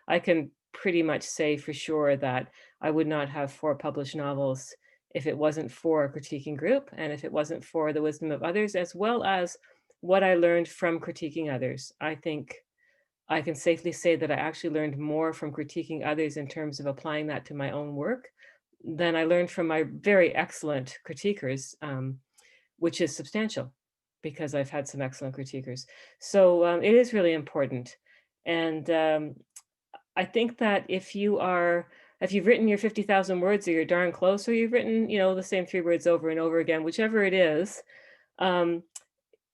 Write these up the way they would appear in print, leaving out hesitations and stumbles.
I can pretty much say for sure that I would not have 4 published novels if it wasn't for a critiquing group and if it wasn't for the wisdom of others, as well as what I learned from critiquing others. I think I can safely say that I actually learned more from critiquing others in terms of applying that to my own work than I learned from my very excellent critiquers, which is substantial because I've had some excellent critiquers. So it is really important. And I think that if you've written your 50,000 words or you're darn close, or you've written, the same 3 words over and over again, whichever it is, um,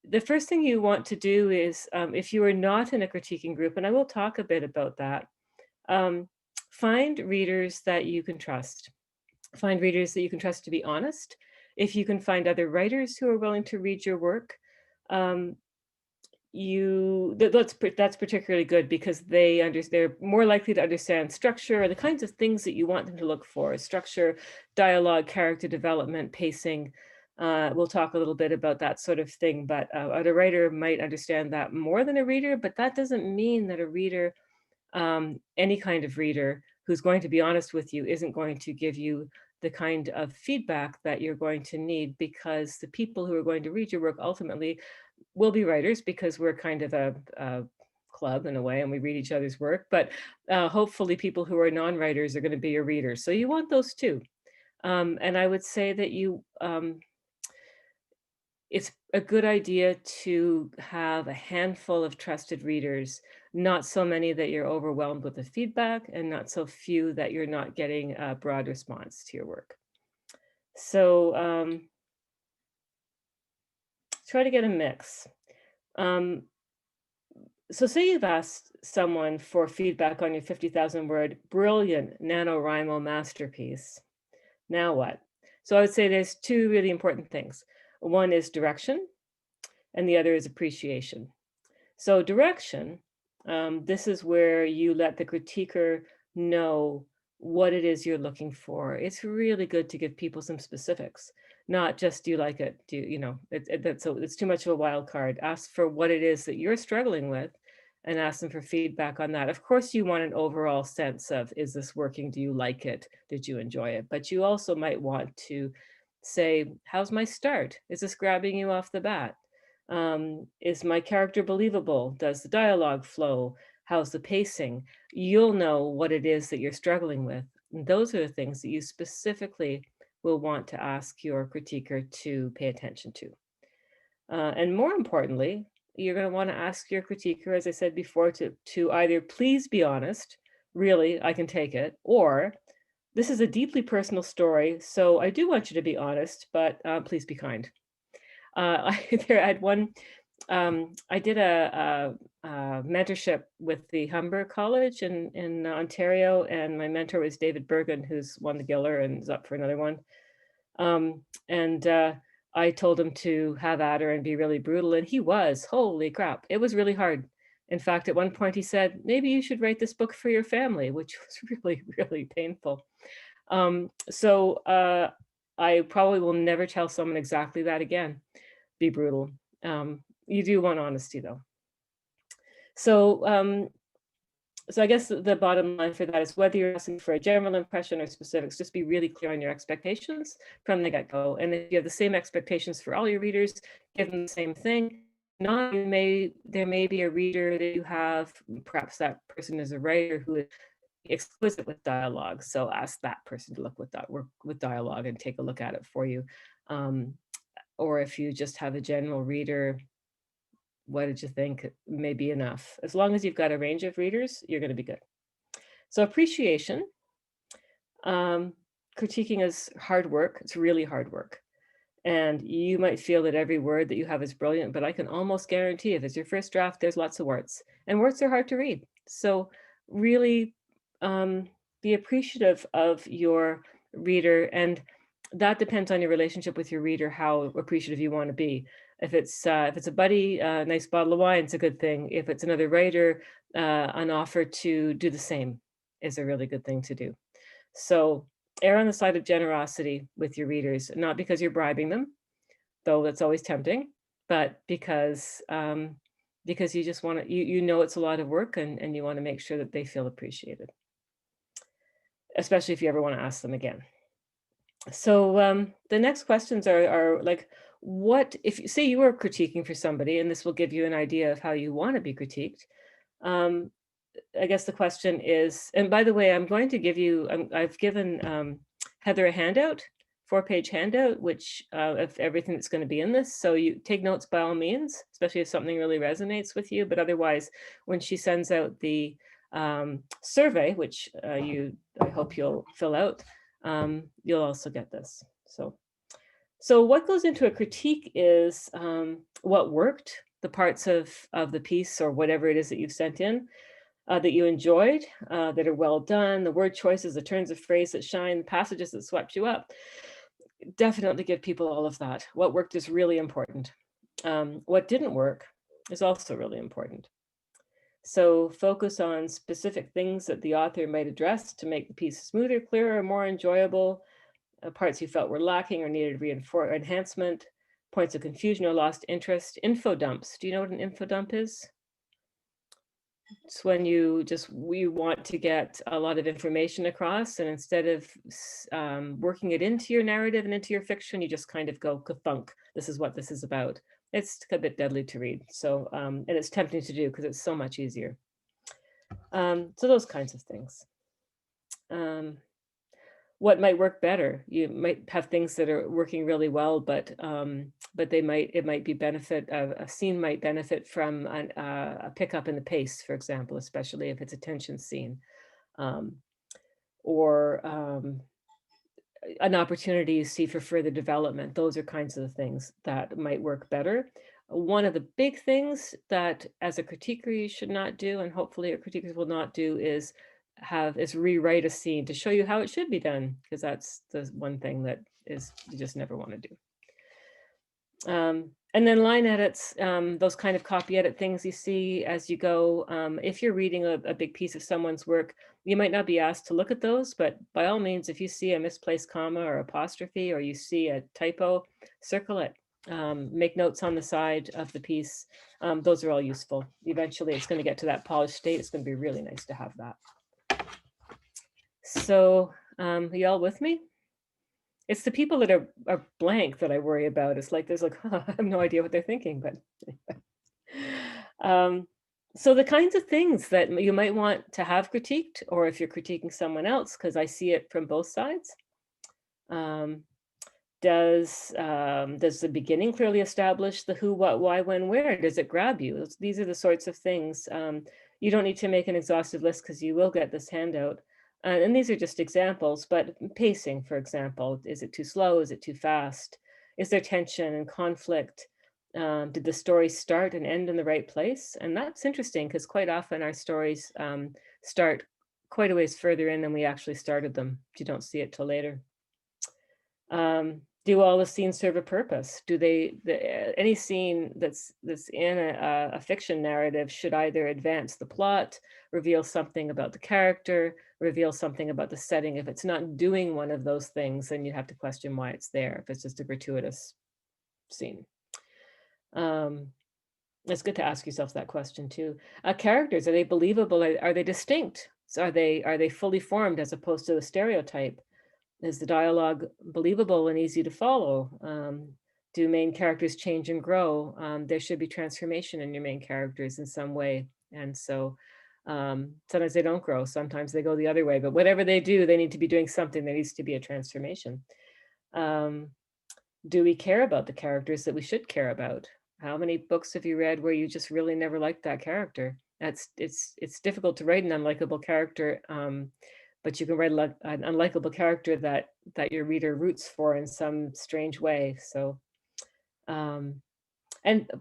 the first thing you want to do is, if you are not in a critiquing group, and I will talk a bit about that, um, find readers that you can trust. Find readers that you can trust to be honest. If you can find other writers who are willing to read your work, um, that's particularly good because they're more likely to understand structure or the kinds of things that you want them to look for: structure, dialogue, character development, pacing. We'll talk a little bit about that sort of thing, but a writer might understand that more than a reader, but that doesn't mean that a reader, any kind of reader who's going to be honest with you, isn't going to give you the kind of feedback that you're going to need, because the people who are going to read your work ultimately will be writers, because we're kind of a club in a way and we read each other's work. But hopefully people who are non-writers are going to be your readers. So you want those too. And I would say that it's a good idea to have a handful of trusted readers, not so many that you're overwhelmed with the feedback, and not so few that you're not getting a broad response to your work. So try to get a mix. Um, so say you've asked someone for feedback on your 50,000 word brilliant NaNoWriMo masterpiece. Now what? So I would say there's 2 really important things. One is direction, and the other is appreciation. So direction, this is where you let the critiquer know what it is you're looking for. It's really good to give people some specifics, not just, do you like it? It's too much of a wild card. Ask for what it is that you're struggling with and ask them for feedback on that. Of course, you want an overall sense of, is this working? Do you like it? Did you enjoy it? But you also might want to say, how's my start? Is this grabbing you off the bat? Is my character believable? Does the dialogue flow? How's the pacing? You'll know what it is that you're struggling with. And those are the things that you specifically will want to ask your critiquer to pay attention to. And more importantly, you're going to want to ask your critiquer, as I said before, to either please be honest, really, I can take it, or this is a deeply personal story, so I do want you to be honest, but please be kind. I had one. I did a mentorship with the Humber College in Ontario, and my mentor was David Bergen, who's won the Giller and is up for another one. And I told him to have at her and be really brutal, and he was. Holy crap! It was really hard. In fact, at one point he said, "Maybe you should write this book for your family," which was really, really painful. So I probably will never tell someone exactly that again. Be brutal. You do want honesty, though. So, so I guess the bottom line for that is, whether you're asking for a general impression or specifics, just be really clear on your expectations from the get-go. And if you have the same expectations for all your readers, give them the same thing. Not there may be a reader that you have, perhaps that person is a writer who is exquisite with dialogue. So ask that person to work with dialogue and take a look at it for you. Or if you just have a general reader, what did you think? May be enough. As long as you've got a range of readers, you're going to be good. So appreciation. Critiquing is hard work. It's really hard work. And you might feel that every word that you have is brilliant, but I can almost guarantee if it's your first draft, there's lots of warts. And warts are hard to read. So really be appreciative of your reader. And that depends on your relationship with your reader, how appreciative you want to be. If it's a buddy, a nice bottle of wine, it's a good thing. If it's another writer, an offer to do the same is a really good thing to do. So err on the side of generosity with your readers, not because you're bribing them, though that's always tempting, but because because you just want to, you know it's a lot of work, and you want to make sure that they feel appreciated, especially if you ever want to ask them again. So the next questions are like, what if you say you were critiquing for somebody, and this will give you an idea of how you want to be critiqued. Um, I guess the question is, and by the way, I'm going to give you, I've given Heather a handout, 4-page handout, which of everything that's going to be in this. So you take notes by all means, especially if something really resonates with you. But otherwise, when she sends out the survey, which I hope you'll fill out, you'll also get this. So what goes into a critique is what worked, the parts of the piece or whatever it is that you've sent in that you enjoyed, that are well done, the word choices, the turns of phrase that shine, the passages that swept you up. Definitely give people all of that. What worked is really important. What didn't work is also really important. So focus on specific things that the author might address to make the piece smoother, clearer, more enjoyable, parts you felt were lacking or needed enhancement, points of confusion or lost interest. Info dumps. Do you know what an info dump is? It's when we want to get a lot of information across, and instead of working it into your narrative and into your fiction, you just kind of go ka-thunk. This is what this is about. It's a bit deadly to read. So, and it's tempting to do because it's so much easier. So those kinds of things. What might work better? You might have things that are working really well, but it might be benefit, a scene might benefit from a pickup in the pace, for example, especially if it's a tension scene, um, or an opportunity you see for further development. Those are kinds of the things that might work better. One of the big things that as a critiquer you should not do, and hopefully your critiquers will not do, is rewrite a scene to show you how it should be done, because that's the one thing that is you just never want to do. And then line edits, those kind of copy edit things you see as you go. If you're reading a big piece of someone's work, you might not be asked to look at those, but by all means, if you see a misplaced comma or apostrophe, or you see a typo, circle it. Make notes on the side of the piece. Those are all useful. Eventually, it's going to get to that polished state. It's going to be really nice to have that. So, are you all with me? It's the people that are blank that I worry about. It's like, there's like, I have no idea what they're thinking, but so the kinds of things that you might want to have critiqued, or if you're critiquing someone else, because I see it from both sides. Does the beginning clearly establish the who, what, why, when, where? Does it grab you? These are the sorts of things. You don't need to make an exhaustive list because you will get this handout. And these are just examples, but pacing, for example, is it too slow? Is it too fast? Is there tension and conflict? Did the story start and end in the right place? And that's interesting because quite often our stories start quite a ways further in than we actually started them. You don't see it till later. Do all the scenes serve a purpose? Do any scene that's in a fiction narrative should either advance the plot, reveal something about the character, reveal something about the setting? If it's not doing one of those things, then you have to question why it's there, if it's just a gratuitous scene. It's good to ask yourself that question too. Characters, are they believable? Are they distinct? So are they fully formed as opposed to the stereotype? Is the dialogue believable and easy to follow? Do main characters change and grow? There should be transformation in your main characters in some way. And so sometimes they don't grow, sometimes they go the other way, but whatever they do, they need to be doing something. There needs to be a transformation. Do we care about the characters that we should care about? How many books have you read where you just really never liked that character? It's difficult to write an unlikable character, but you can write an unlikable character that your reader roots for in some strange way. So, and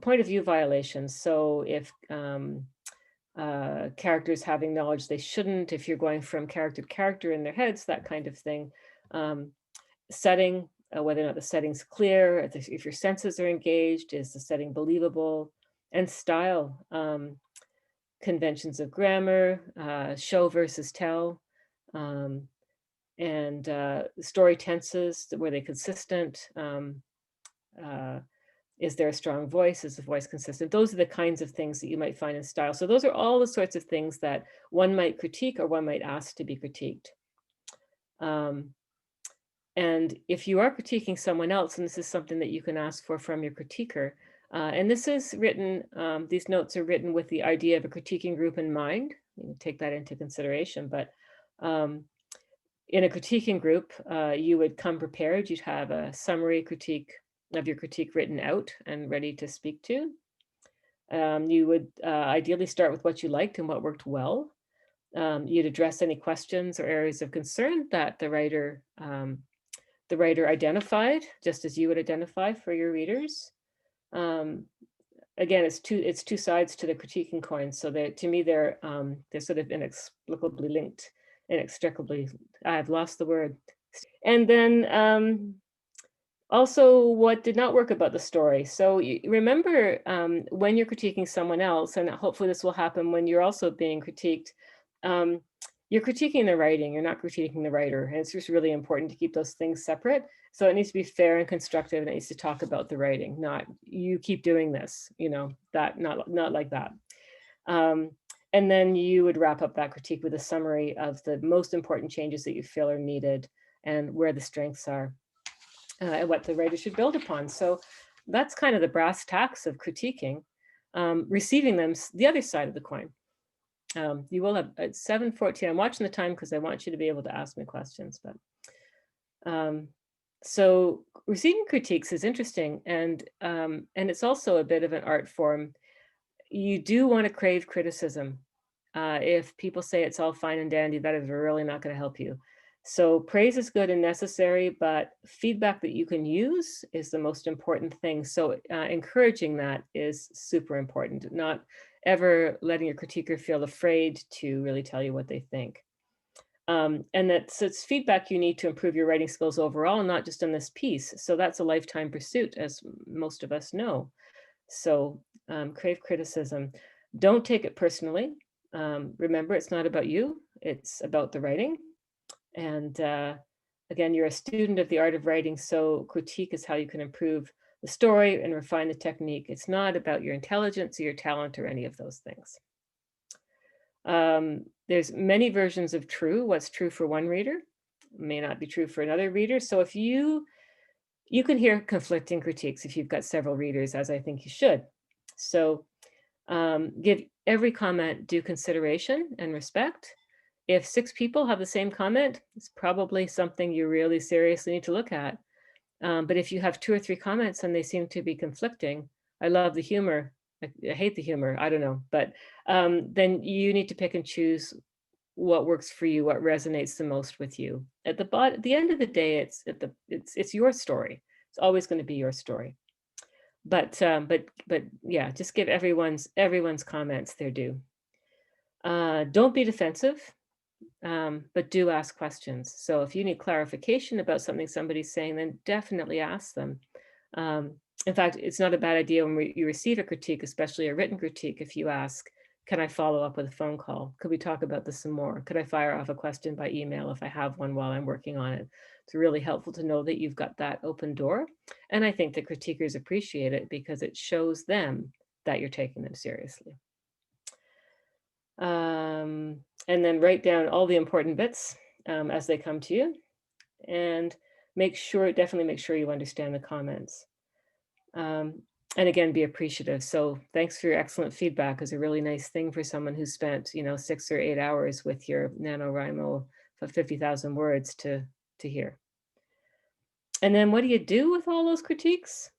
point of view violations. So if characters having knowledge they shouldn't, if you're going from character to character in their heads, that kind of thing. Setting, whether or not the setting's clear, if your senses are engaged, is the setting believable? And style, conventions of grammar, show versus tell. And story tenses, were they consistent? Is there a strong voice? Is the voice consistent? Those are the kinds of things that you might find in style. So those are all the sorts of things that one might critique or one might ask to be critiqued. And if you are critiquing someone else, and this is something that you can ask for from your critiquer, and this is written, these notes are written with the idea of a critiquing group in mind. You can take that into consideration, but in a critiquing group, you would come prepared. You'd have a summary critique of your critique written out and ready to speak to. You would ideally start with what you liked and what worked well. You'd address any questions or areas of concern that the writer identified, just as you would identify for your readers. Again, it's two sides to the critiquing coin. So to me, they're sort of inexplicably linked, inextricably. I've lost the word. And then also, what did not work about the story. So remember, when you're critiquing someone else, and hopefully this will happen when you're also being critiqued, you're critiquing the writing, you're not critiquing the writer. And it's just really important to keep those things separate. So it needs to be fair and constructive, and it needs to talk about the writing, not you keep doing this, that not like that. And then you would wrap up that critique with a summary of the most important changes that you feel are needed and where the strengths are. And what the writer should build upon. So that's kind of the brass tacks of critiquing. Receiving them's the other side of the coin. You will have at 7:14. I'm watching the time because I want you to be able to ask me questions. But so receiving critiques is interesting, and it's also a bit of an art form. You do want to crave criticism. If people say it's all fine and dandy, that is really not going to help you. So praise is good and necessary, but feedback that you can use is the most important thing. So encouraging that is super important, not ever letting your critiquer feel afraid to really tell you what they think. And so it's feedback you need to improve your writing skills overall, not just on this piece. So that's a lifetime pursuit, as most of us know. So crave criticism. Don't take it personally. Remember, it's not about you, it's about the writing. And again, you're a student of the art of writing, so critique is how you can improve the story and refine the technique. It's not about your intelligence or your talent or any of those things. There's many versions of true. What's true for one reader may not be true for another reader. So if you can hear conflicting critiques if you've got several readers, as I think you should. So give every comment due consideration and respect. If 6 people have the same comment, it's probably something you really seriously need to look at. But if you have 2 or 3 comments and they seem to be conflicting, I love the humor. I hate the humor. I don't know. But then you need to pick and choose what works for you, what resonates the most with you. At the end of the day, it's your story. It's always going to be your story. But yeah, just give everyone's comments their due. Don't be defensive. But do ask questions. So if you need clarification about something somebody's saying, then definitely ask them. In fact, it's not a bad idea when you receive a critique, especially a written critique, if you ask, can I follow up with a phone call? Could we talk about this some more? Could I fire off a question by email if I have one while I'm working on it? It's really helpful to know that you've got that open door. And I think the critiquers appreciate it because it shows them that you're taking them seriously. And then write down all the important bits as they come to you, and definitely make sure you understand the comments. And again, be appreciative. So thanks for your excellent feedback is a really nice thing for someone who spent 6 or 8 hours with your NaNoWriMo for 50,000 words to hear. And then what do you do with all those critiques?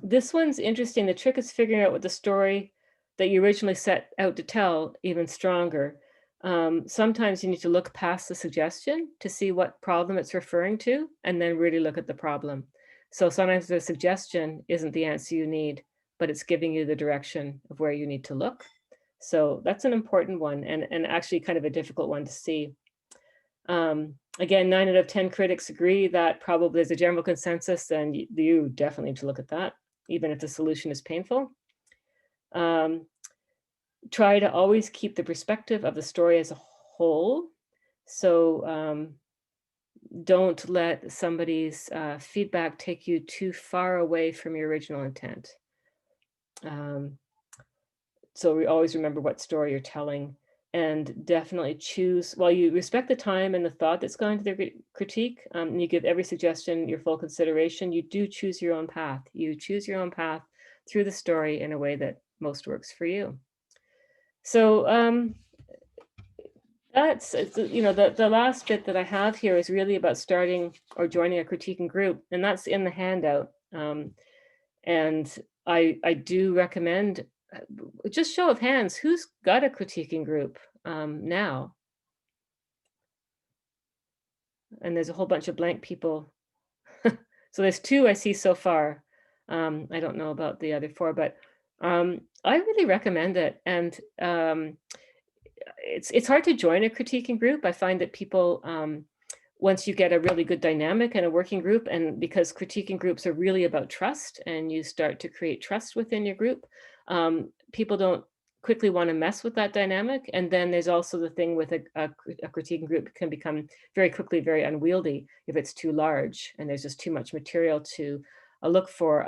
This one's interesting. The trick is figuring out what the story that you originally set out to tell even stronger. Sometimes you need to look past the suggestion to see what problem it's referring to, and then really look at the problem. So sometimes the suggestion isn't the answer you need, but it's giving you the direction of where you need to look. So that's an important one, and actually kind of a difficult one to see. Again, 9 out of 10 critics agree that probably there's a general consensus, and you definitely need to look at that, even if the solution is painful. Try to always keep the perspective of the story as a whole. So don't let somebody's feedback take you too far away from your original intent. Um, so we always remember what story you're telling, and definitely choose, while you respect the time and the thought that's gone into their critique, and you give every suggestion your full consideration, you do choose your own path. You choose your own path through the story in a way that most works for you. So that's the last bit that I have here is really about starting or joining a critiquing group, and that's in the handout. And I do recommend, just show of hands, who's got a critiquing group now? And there's a whole bunch of blank people. So there's two I see so far. I don't know about the other four, but I really recommend it. And it's hard to join a critiquing group. I find that people, once you get a really good dynamic and a working group, and because critiquing groups are really about trust, and you start to create trust within your group, people don't quickly want to mess with that dynamic. And then there's also the thing with a critiquing group can become very quickly very unwieldy if it's too large and there's just too much material to look for.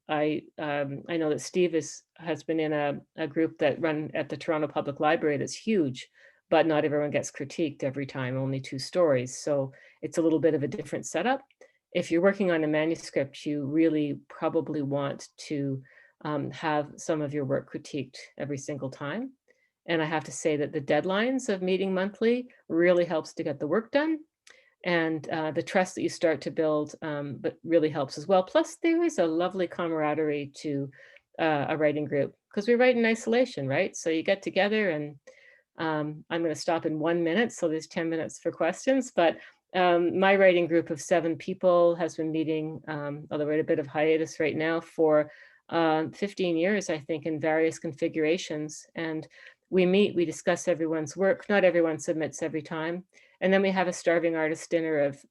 I know that Steve has been in a group that run at the Toronto Public Library that's huge, but not everyone gets critiqued every time, only 2 stories. So it's a little bit of a different setup. If you're working on a manuscript, you really probably want to have some of your work critiqued every single time. And I have to say that the deadlines of meeting monthly really helps to get the work done. And the trust that you start to build, but really helps as well. Plus, there is a lovely camaraderie to a writing group, because we write in isolation, right? So you get together, and I'm going to stop in 1 minute, so there's 10 minutes for questions. But my writing group of 7 people has been meeting, although we're at a bit of hiatus right now, for 15 years, I think, in various configurations. And we meet, we discuss everyone's work. Not everyone submits every time. And then we have a starving artist dinner of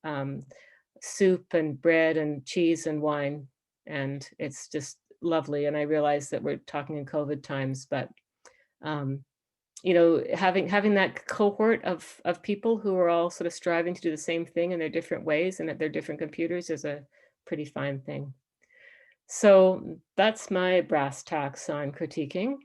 soup and bread and cheese and wine. And it's just lovely. And I realize that we're talking in COVID times, but um, having that cohort of people who are all sort of striving to do the same thing in their different ways and at their different computers is a pretty fine thing. So that's my brass tacks on critiquing.